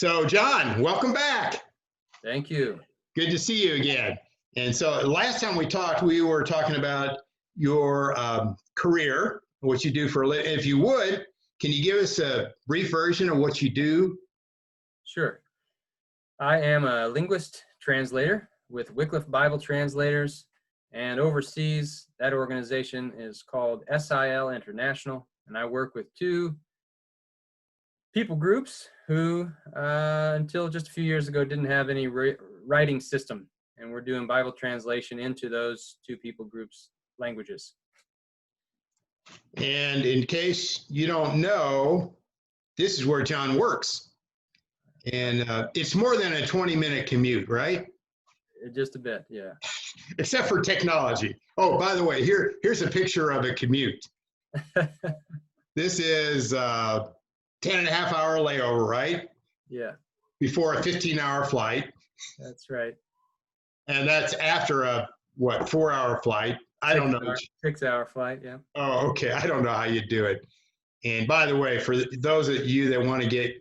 So, John, welcome back. Thank you. Good to see you again. And so, last time we talked, we were talking about your career, what you do for a living. If you would, can you give us a brief version of what you do? Sure. I am a linguist translator with Wycliffe Bible Translators, and overseas, that organization is called SIL International, and I work with two people groups who, until just a few years ago, didn't have any writing system, and we're doing Bible translation into those two people groups' languages. And in case you don't know, this is where John works. And it's more than a 20-minute commute, right? Just a bit, yeah. Except for technology. Oh, by the way, here's a picture of a commute. This is 10.5-hour layover, right? Yeah. Before a 15-hour flight. That's right. And that's after a, 4-hour flight? I don't know. 6-hour flight, yeah. Oh, okay. I don't know how you do it. And by the way, for those of you that want to get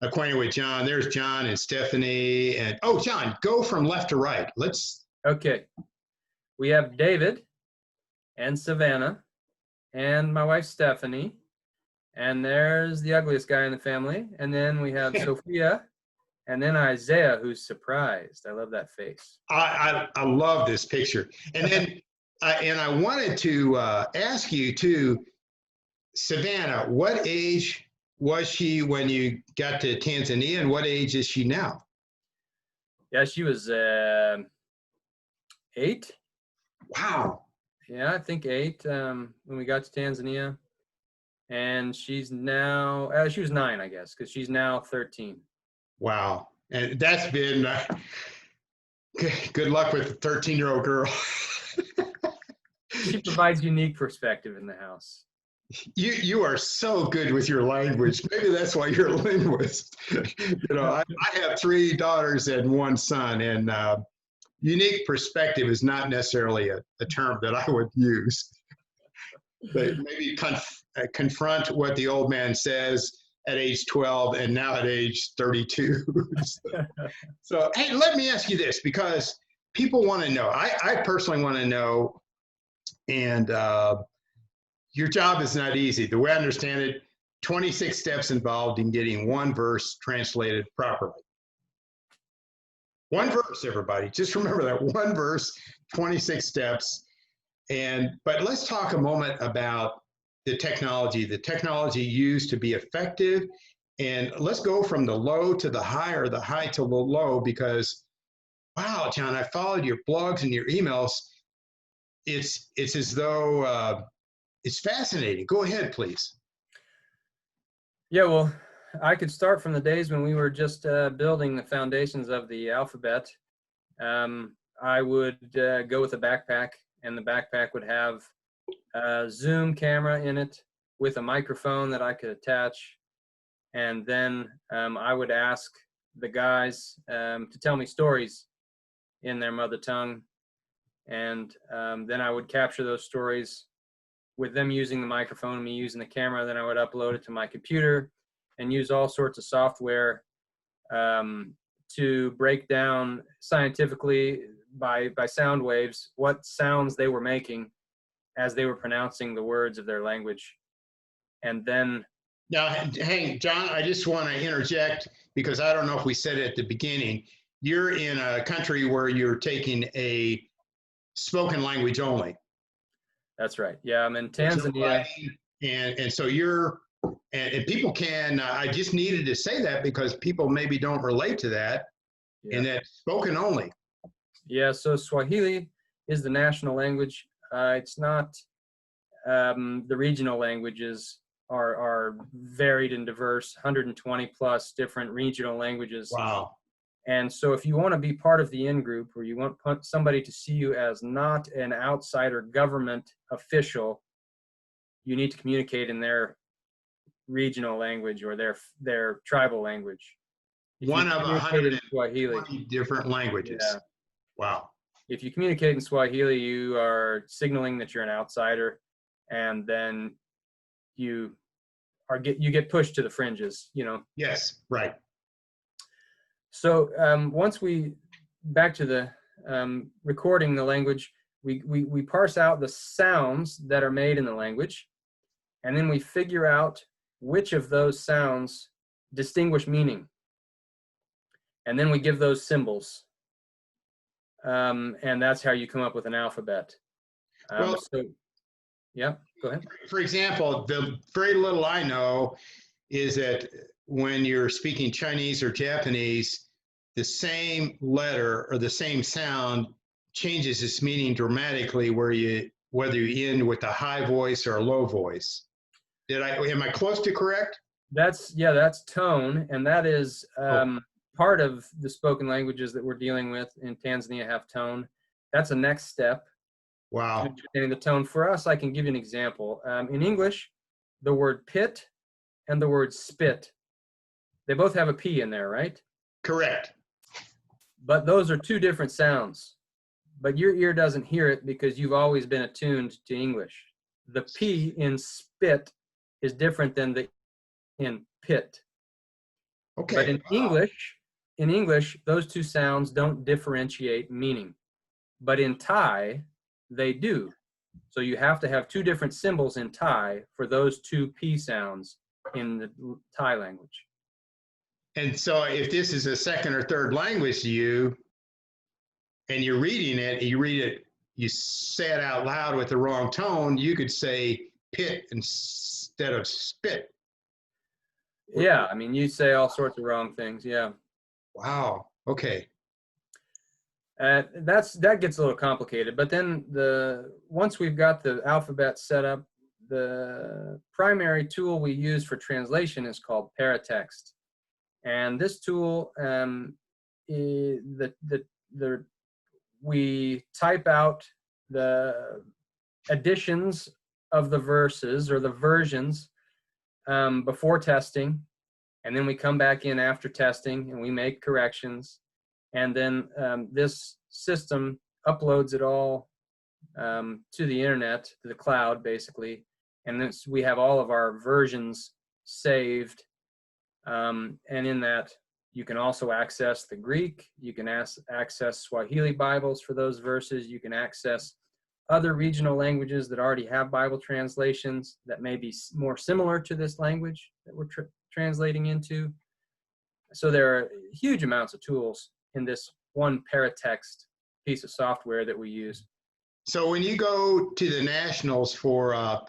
acquainted with John, there's John and Stephanie. And oh, John, go from left to right. Okay. We have David and Savannah and my wife Stephanie. And there's the ugliest guy in the family. And then we have Sophia. And then Isaiah, who's surprised. I love that face. I love this picture. And then I wanted to ask you too, Savannah, what age was she when you got to Tanzania, and what age is she now? Yeah, she was 8. Wow. Yeah, I think 8 when we got to Tanzania. And she's now, she was 9, I guess, because she's now 13. Wow. And that's been, good luck with a 13-year-old girl. She provides unique perspective in the house. You are so good with your language. Maybe that's why you're a linguist. I have 3 daughters and 1 son, and unique perspective is not necessarily a term that I would use. But maybe confront what the old man says at age 12 and now at age 32. So, hey, let me ask you this, because people want to know. I personally want to know, and your job is not easy. The way I understand it, 26 steps involved in getting one verse translated properly. One verse, everybody. Just remember that. One verse, 26 steps. But let's talk a moment about the technology used to be effective. And let's go from the low to the high, or the high to the low, because, wow, John, I followed your blogs and your emails. It's as though it's fascinating. Go ahead, please. Yeah, well, I could start from the days when we were just building the foundations of the alphabet. I would go with a backpack, and the backpack would have a Zoom camera in it with a microphone that I could attach. And then I would ask the guys to tell me stories in their mother tongue. And then I would capture those stories with them using the microphone, me using the camera. Then I would upload it to my computer and use all sorts of software to break down scientifically by sound waves what sounds they were making as they were pronouncing the words of their language. And then... Now, hey, John, I just want to interject, because I don't know if we said it at the beginning. You're in a country where you're taking a spoken language only. That's right. Yeah, I'm in Tanzania. And so you're, and people can, I just needed to say that because people maybe don't relate to that, and that's spoken only. Yeah, so Swahili is the national language. It's not, the regional languages are varied and diverse, 120 plus different regional languages. Wow. And so if you want to be part of the in-group, or you want somebody to see you as not an outsider government official, you need to communicate in their regional language or their tribal language. One of 120 different languages. Yeah. Wow. If you communicate in Swahili, you are signaling that you're an outsider, and then you get pushed to the fringes, Yes, right. So once back to the recording the language, we parse out the sounds that are made in the language, and then we figure out which of those sounds distinguish meaning. And then we give those symbols. And that's how you come up with an alphabet. Well, so, yeah, go ahead. For example, the very little I know is that when you're speaking Chinese or Japanese, the same letter or the same sound changes its meaning dramatically whether you end with a high voice or a low voice. Am I close to correct? That's tone, and that is part of the spoken languages that we're dealing with in Tanzania have tone. That's a next step. Wow. To understanding the tone. For us, I can give you an example. In English, the word pit and the word spit, they both have a P in there, right? Correct. But those are two different sounds. But your ear doesn't hear it because you've always been attuned to English. The P in spit is different than the in pit. Okay. But in English, those two sounds don't differentiate meaning. But in Thai, they do. So you have to have two different symbols in Thai for those two P sounds in the Thai language. And so if this is a second or third language to you, and you're reading it, you say it out loud with the wrong tone, you could say pit instead of spit. Yeah, I mean, you say all sorts of wrong things, yeah. Wow, okay. That gets a little complicated, but then once we've got the alphabet set up, the primary tool we use for translation is called paratext. And this tool, we type out the additions of the verses or the versions before testing, and then we come back in after testing and we make corrections, and then this system uploads it all to the internet, to the cloud basically, and then we have all of our versions saved, and in that you can also access the Greek, you can access Swahili Bibles for those verses, you can access other regional languages that already have Bible translations that may be more similar to this language that we're translating into. So there are huge amounts of tools in this one paratext piece of software that we use. So when you go to the nationals for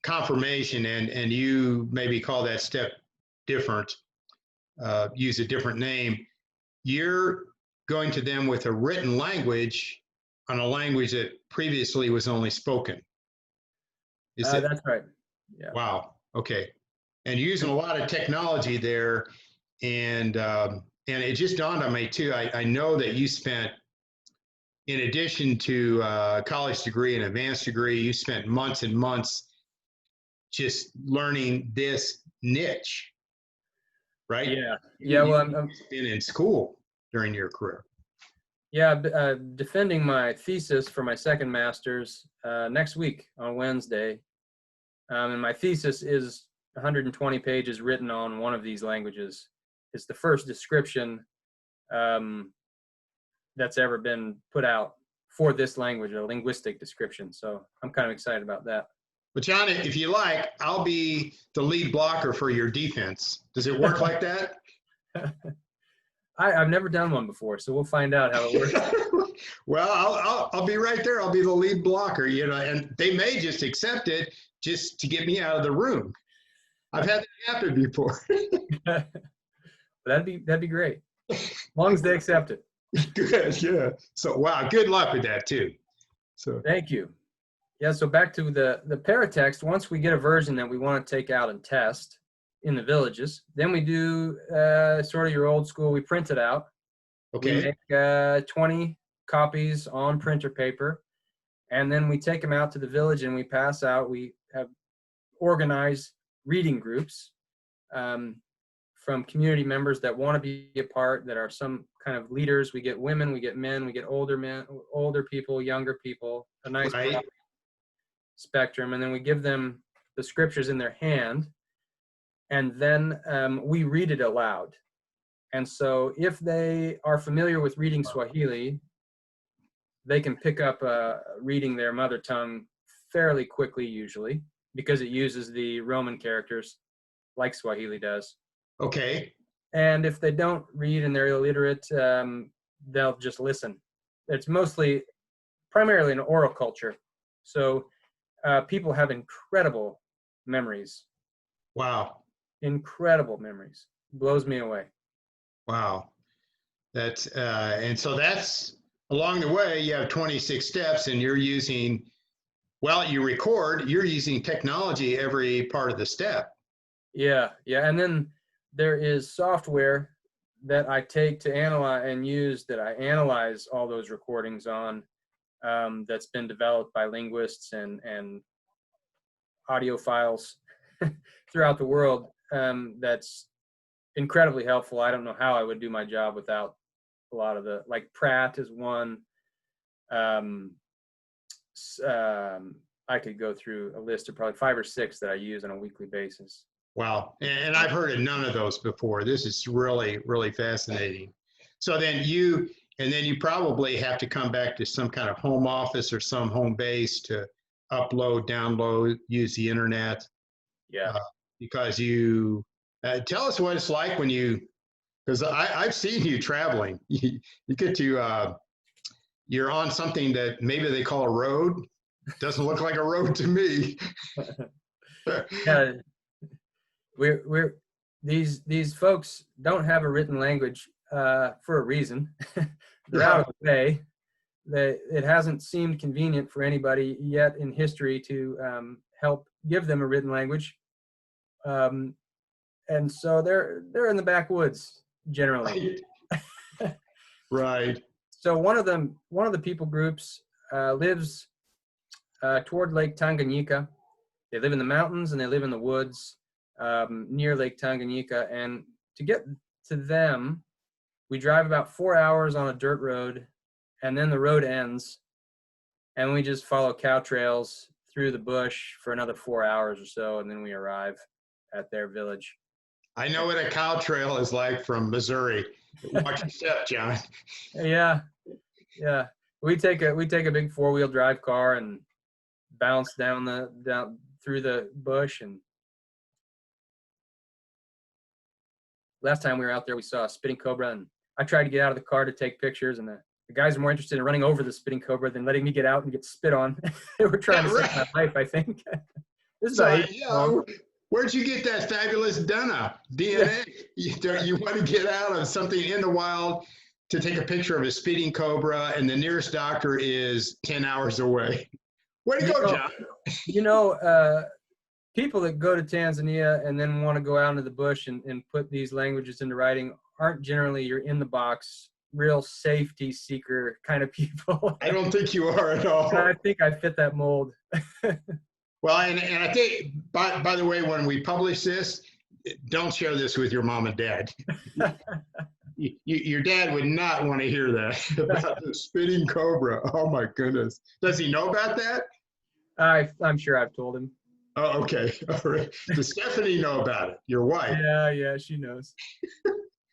confirmation and you maybe call that step different, use a different name, you're going to them with a written language on a language that previously was only spoken. That's right. Yeah. Wow. Okay. And using a lot of technology there, and it just dawned on me too. I know that you spent, in addition to a college degree and advanced degree, you spent months and months just learning this niche, right? Yeah. Yeah. Well, I'm been in school during your career. Yeah, defending my thesis for my second master's next week on Wednesday. And my thesis is 120 pages written on one of these languages. It's the first description that's ever been put out for this language, a linguistic description. So I'm kind of excited about that. But John, if you like, I'll be the lead blocker for your defense. Does it work like that? I've never done one before, so we'll find out how it works. Well, I'll be right there. I'll be the lead blocker, and they may just accept it just to get me out of the room. I've had that happen before. That'd be great, as long as they accept it. Good, yeah. So, wow, good luck with that too. So, thank you. Yeah. So back to the paratext. Once we get a version that we want to take out and test in the villages, then we do sort of your old school. We print it out. Okay. We make 20 copies on printer paper, and then we take them out to the village and we pass out. We have organized reading groups from community members that want to be a part, that are some kind of leaders. We get women, we get men, we get older people, younger people, a nice right. spectrum, and then we give them the scriptures in their hand, and then we read it aloud. And so if they are familiar with reading Swahili, they can pick up reading their mother tongue fairly quickly, usually, because it uses the Roman characters like Swahili does. Okay. And if they don't read and they're illiterate, they'll just listen. It's primarily an oral culture. So people have incredible memories. Wow. Incredible memories. Blows me away. Wow. That's and so that's along the way you have 26 steps and you're using, well, you're using technology every part of the step. Yeah. And then there is software that I take to analyze that I analyze all those recordings on, that's been developed by linguists and audiophiles throughout the world. That's incredibly helpful. I don't know how I would do my job without a lot of like Pratt is one. I could go through a list of probably 5 or 6 that I use on a weekly basis. Wow. And I've heard of none of those before. This is really, really fascinating. So then you probably have to come back to some kind of home office or some home base to upload, download, use the internet. Yeah. Because you, tell us what it's like when because I've seen you traveling. You get to, you're on something that maybe they call a road. Doesn't look like a road to me. Yeah. These folks don't have a written language for a reason. They're out of the way. It hasn't seemed convenient for anybody yet in history to help give them a written language, and so they're in the backwoods generally. Right. So one of the people groups lives toward Lake Tanganyika. They live in the mountains and they live in the woods near Lake Tanganyika. And to get to them, we drive about 4 hours on a dirt road, and then the road ends, and we just follow cow trails through the bush for another 4 hours or so, and then we arrive at their village. I know what a cow trail is like from Missouri. Watch your step, John. Yeah. We take a big 4-wheel drive car and bounce down through the bush. And last time we were out there, we saw a spitting cobra, and I tried to get out of the car to take pictures, and the guys are more interested in running over the spitting cobra than letting me get out and get spit on. They were trying to save my life, I think. This is where'd you get that fabulous DNA? Yeah. You want to get out of something in the wild to take a picture of a spitting cobra, and the nearest doctor is 10 hours away. Way to go, John. People that go to Tanzania and then want to go out into the bush and put these languages into writing aren't generally your in the box, real safety seeker kind of people. I don't think you are at all. I think I fit that mold. Well, and I think, by the way, when we publish this, don't share this with your mom and dad. Your dad would not want to hear that about the spitting cobra. Oh my goodness. Does he know about that? I'm sure I've told him. Oh, okay. All right. Does Stephanie know about it? Your wife? Yeah, she knows.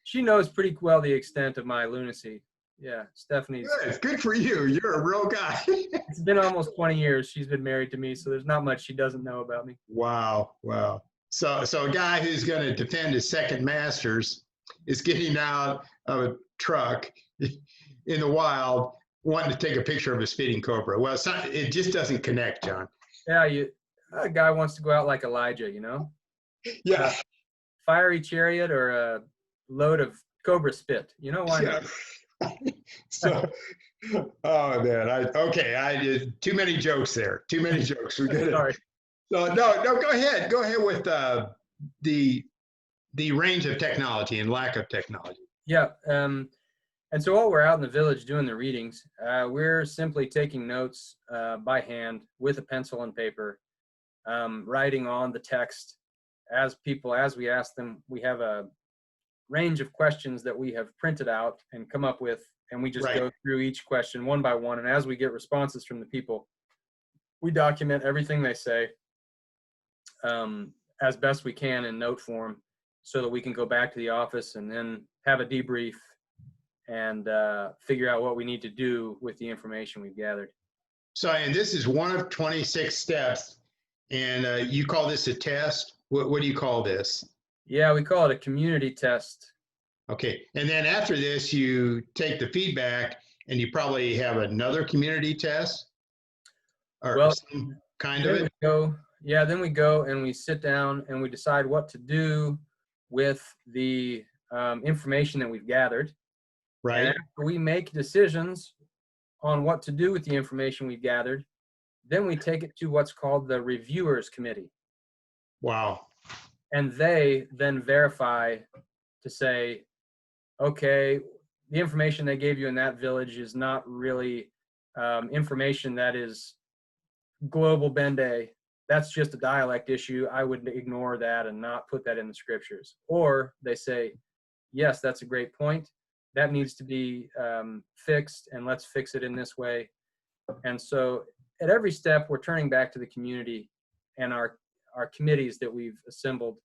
She knows pretty well the extent of my lunacy. Yeah, Stephanie's. Good for you. You're a real guy. It's been almost 20 years she's been married to me, so there's not much she doesn't know about me. Wow. So a guy who's going to defend his second master's is getting out of a truck in the wild, wanting to take a picture of a spitting cobra. Well, it just doesn't connect, John. Yeah, a guy wants to go out like Elijah, you know? Yeah. A fiery chariot or a load of cobra spit. You know why not? So, oh man, I did too many jokes there. Too many jokes. We get it. Sorry. So no, go ahead. Go ahead with the range of technology and lack of technology. Yeah. And so while we're out in the village doing the readings, we're simply taking notes by hand with a pencil and paper, writing on the text as we ask them. We have a range of questions that we have printed out and come up with, and we just go through each question one by one. And as we get responses from the people, we document everything they say as best we can in note form. so that we can go back to the office and then have a debrief and figure out what we need to do with the information we've gathered. So, and this is one of 26 steps, and you call this a test? What do you call this? Yeah, we call it a community test. Okay, and then after this, you take the feedback and you probably have another community test or Well, some kind of it? Then we go and we sit down and we decide what to do with the information that we've gathered. Right. And after we make decisions on what to do with the information we've gathered, then we take it to what's called the reviewers committee. Wow. And they then verify to say, okay, the information they gave you in that village is not really information that is global Bende. That's just a dialect issue. I would ignore that and not put that in the scriptures. Or they say, yes, that's a great point. That needs to be fixed, and let's fix it in this way. And so at every step, we're turning back to the community and our committees that we've assembled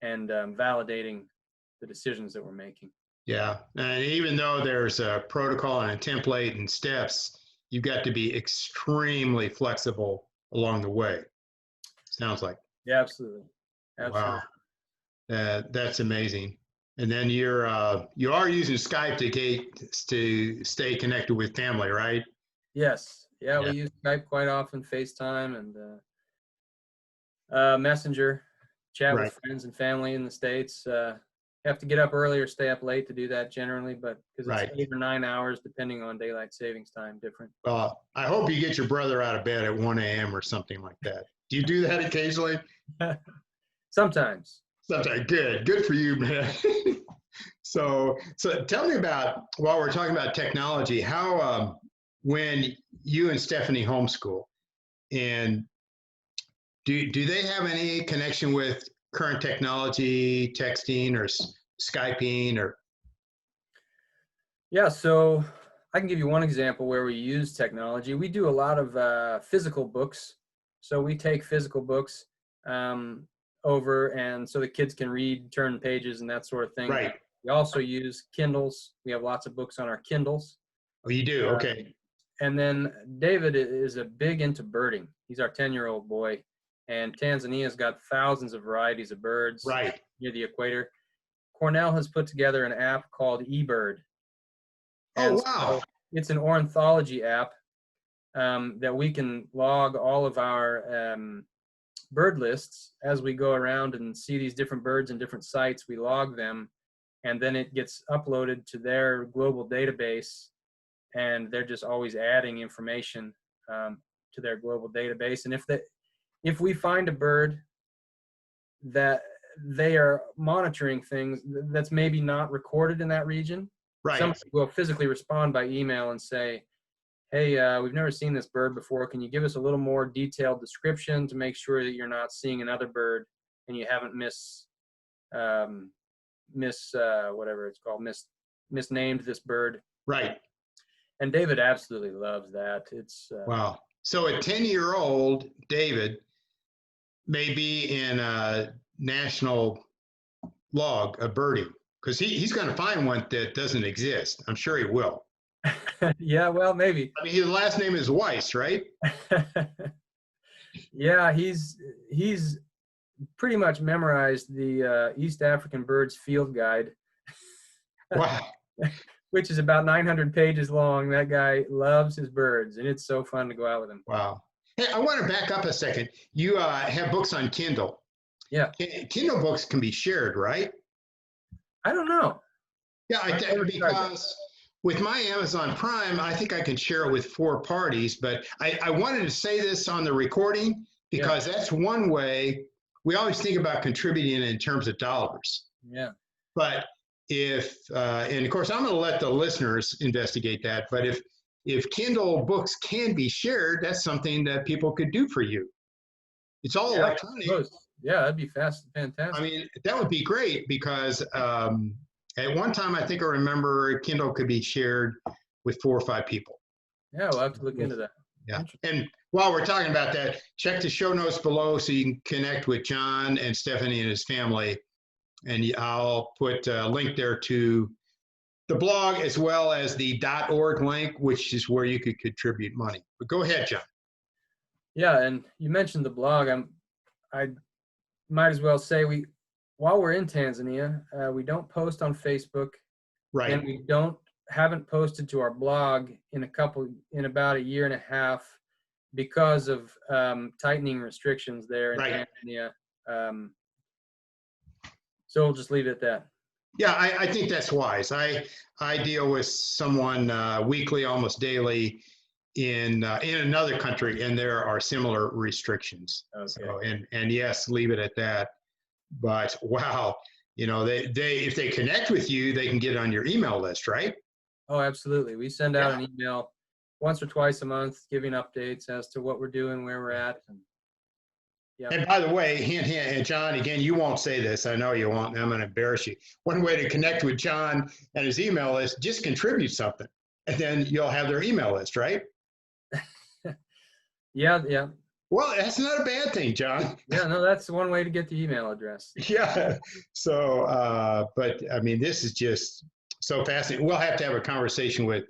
and validating the decisions that we're making. Yeah, and even though there's a protocol and a template and steps, you've got to be extremely flexible along the way. Sounds like. Yeah, absolutely. Wow, that's amazing. And then you are using Skype to stay connected with family, right? Yes. Yeah, we use Skype quite often, FaceTime, and Messenger, chat with friends and family in the States. Have to get up early or stay up late to do that generally, but because it's 8 or 9 hours depending on daylight savings time different. Well, I hope you get your brother out of bed at 1 a.m. or something like that. Do you do that occasionally? Sometimes. Sometimes. Good for you, man. So tell me about, while we're talking about technology, how when you and Stephanie homeschool, and do they have any connection with current technology, texting or Skyping or? Yeah, so I can give you one example where we use technology. We do a lot of physical books. So we take physical books over, and so the kids can read, turn pages and that sort of thing. Right. We also use Kindles. We have lots of books on our Kindles. Oh, you do? Okay. And then David is a big into birding. He's our 10-year-old boy. And Tanzania's got thousands of varieties of birds near the equator. Cornell has put together an app called eBird. Oh, wow. So it's an ornithology app that we can log all of our bird lists as we go around and see these different birds in different sites. We log them, and then it gets uploaded to their global database, and they're just always adding information to their global database. And if we find a bird that they are monitoring things that's maybe not recorded in that region, somebody will physically respond by email and say, hey, we've never seen this bird before. Can you give us a little more detailed description to make sure that you're not seeing another bird and you haven't misnamed this bird? Right. And David absolutely loves that. It's wow. So a 10-year-old David may be in a national log of birding, because he's going to find one that doesn't exist. I'm sure he will. Yeah, well, maybe. I mean, his last name is Weiss, right? Yeah, he's pretty much memorized the East African Birds Field Guide. Wow. Which is about 900 pages long. That guy loves his birds, and it's so fun to go out with him. Wow. Hey, I want to back up a second. You have books on Kindle. Yeah. Kindle books can be shared, right? I don't know. Yeah, because with my Amazon Prime, I think I can share it with 4 parties, but I wanted to say this on the recording because that's one way. We always think about contributing in terms of dollars. Yeah. But and of course, I'm going to let the listeners investigate that, but if Kindle books can be shared, that's something that people could do for you. It's all electronic. Yeah, that'd be fantastic. I mean, that would be great because at one time, I think I remember Kindle could be shared with 4 or 5 people. Yeah, we'll have to look into that. Yeah. And while we're talking about that, check the show notes below so you can connect with John and Stephanie and his family and I'll put a link there to the blog as well as the .org link, which is where you could contribute money. But go ahead, John. Yeah, and you mentioned the blog. I might as well say while we're in Tanzania, we don't post on Facebook, Right. and we haven't posted to our blog in about a year and a half because of tightening restrictions there in Tanzania. So we'll just leave it at that. Yeah, I think that's wise. I deal with someone weekly, almost daily, in another country, and there are similar restrictions. Okay. So, and yes, leave it at that. But wow, they if they connect with you, they can get on your email list, right? Oh, absolutely. We send out an email once or twice a month, giving updates as to what we're doing, where we're at. And by the way, hint, hint, and John, again, you won't say this. I know you won't. I'm going to embarrass you. One way to connect with John and his email list, just contribute something, and then you'll have their email list, right? Yeah. Well, that's not a bad thing, John. Yeah, no, that's one way to get the email address. Yeah. So, but I mean, this is just so fascinating. We'll have to have a conversation with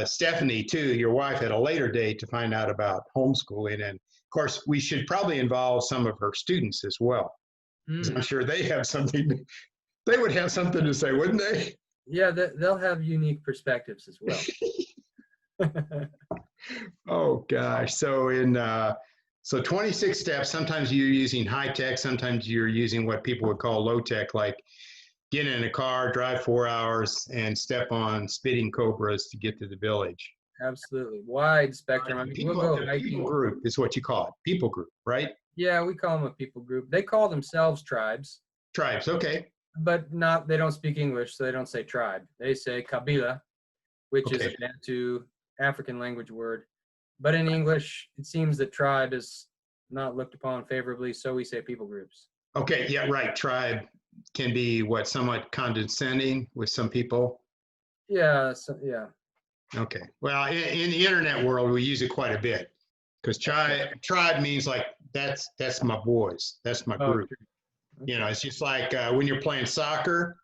Stephanie too, your wife, at a later date to find out about homeschooling. And of course, we should probably involve some of her students as well. I'm sure they have something. They would have something to say, wouldn't they? Yeah, they'll have unique perspectives as well. Oh gosh. So so 26 steps. Sometimes you're using high tech. Sometimes you're using what people would call low tech, like get in a car, drive 4 hours, and step on spitting cobras to get to the village. Absolutely. Wide spectrum. I mean, People, we'll go the hiking. people group is what you call it. People group, right? Yeah, we call them a people group. They call themselves tribes. Tribes, okay. But they don't speak English, so they don't say tribe. They say kabila, which is a Bantu African language word. But in English, it seems that tribe is not looked upon favorably, so we say people groups. Okay, yeah, right. Tribe can be somewhat condescending with some people. Yeah, Okay. Well, in the internet world, we use it quite a bit because tribe means like that's my boys, that's my group. Okay. It's just like when you're playing soccer,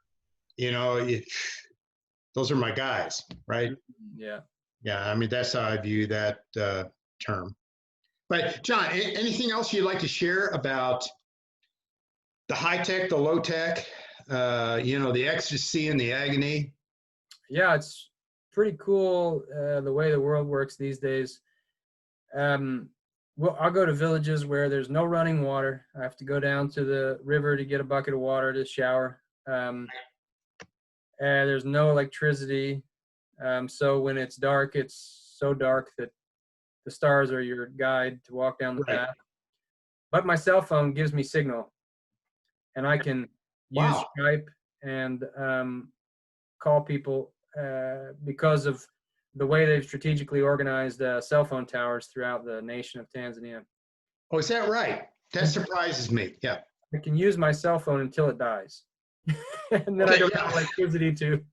those are my guys, right? Yeah. Yeah. I mean, that's how I view that term. But John, anything else you'd like to share about the high tech, the low tech, the ecstasy and the agony? Yeah, it's pretty cool the way the world works these days. Well, I'll go to villages where there's no running water. I have to go down to the river to get a bucket of water to shower. And there's no electricity. So when it's dark, it's so dark that the stars are your guide to walk down the path. But my cell phone gives me signal, and I can use Skype and call people because of the way they've strategically organized cell phone towers throughout the nation of Tanzania. Oh, is that right? That surprises me. Yeah. I can use my cell phone until it dies. And then I don't have electricity to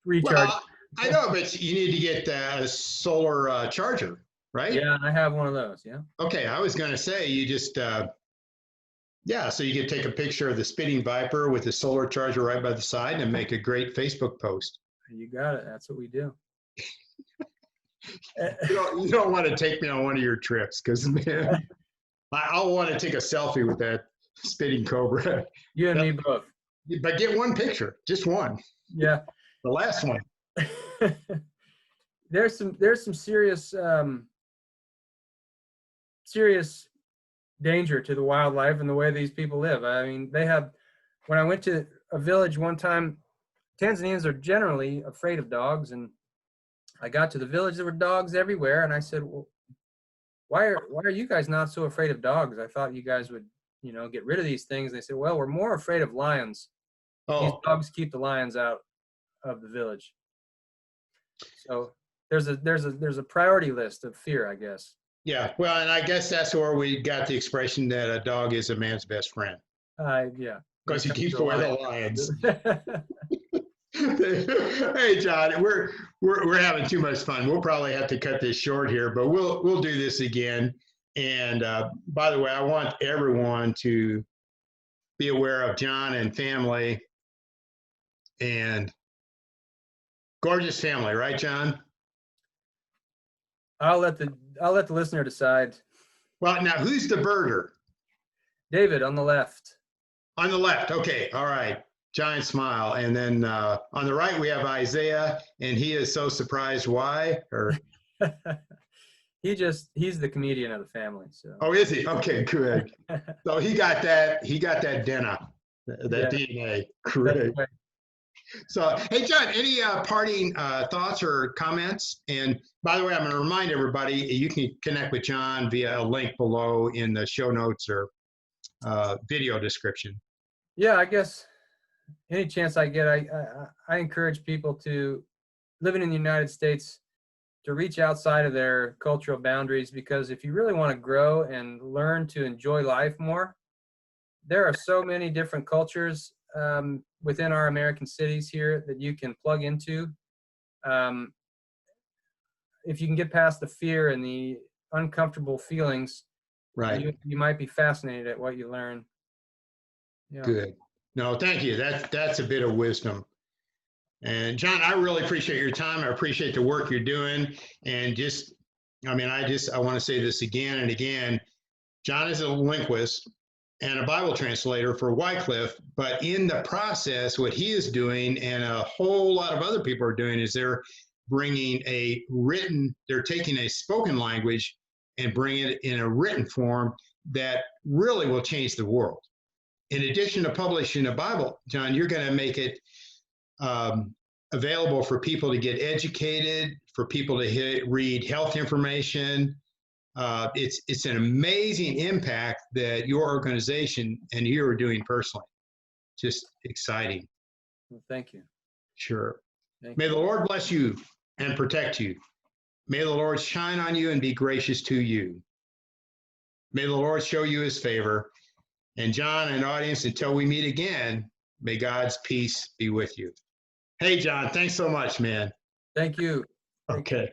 recharge. Well, I know, but you need to get a solar charger, right? Yeah, I have one of those, yeah. Okay, I was going to say you just, so you could take a picture of the spitting viper with the solar charger right by the side and make a great Facebook post. You got it. That's what we do. You don't want to take me on one of your trips because, man, I'll want to take a selfie with that spitting cobra. You and me both. But get one picture, just one. Yeah. The last one. There's some serious danger to the wildlife and the way these people live. I mean, when I went to a village one time, Tanzanians are generally afraid of dogs, and I got to the village, there were dogs everywhere, and I said, well, why are you guys not so afraid of dogs? I thought you guys would, get rid of these things. And they said, well, we're more afraid of lions. Oh. These dogs keep the lions out of the village. So there's a priority list of fear, I guess. Yeah, well, and I guess that's where we got the expression that a dog is a man's best friend. Yeah. Because he keeps away the lions. Hey, John, we're having too much fun. We'll probably have to cut this short here, but we'll do this again. And by the way, I want everyone to be aware of John and family, and gorgeous family, right, John? I'll let the listener decide. Well, now who's the birder? David on the left. On the left. Okay. All right. Giant smile. And then on the right, we have Isaiah, and he is so surprised. Why? Or he's the comedian of the family. So. Oh, is he? Okay, good. So he got that DNA, that Yeah. DNA. Great. Right. So, hey, John, any parting thoughts or comments? And by the way, I'm going to remind everybody, you can connect with John via a link below in the show notes or video description. Yeah, I guess any chance I get, I encourage people to, living in the United States, to reach outside of their cultural boundaries, because if you really want to grow and learn to enjoy life more, there are so many different cultures within our American cities here that you can plug into. If you can get past the fear and the uncomfortable feelings, right? You might be fascinated at what you learn. Yeah. Good. No, thank you. That's a bit of wisdom. And John, I really appreciate your time. I appreciate the work you're doing. And I want to say this again and again. John is a linguist and a Bible translator for Wycliffe, but in the process, what he is doing and a whole lot of other people are doing is they're taking a spoken language and bringing it in a written form that really will change the world. In addition to publishing a Bible, John, you're going to make it available for people to get educated, for people to read health information. It's an amazing impact that your organization and you are doing personally. Just exciting. Well, thank you. Sure. May the Lord bless you and protect you. May the Lord shine on you and be gracious to you. May the Lord show you his favor. And John and audience, until we meet again, may God's peace be with you. Hey, John, thanks so much, man. Thank you. Okay.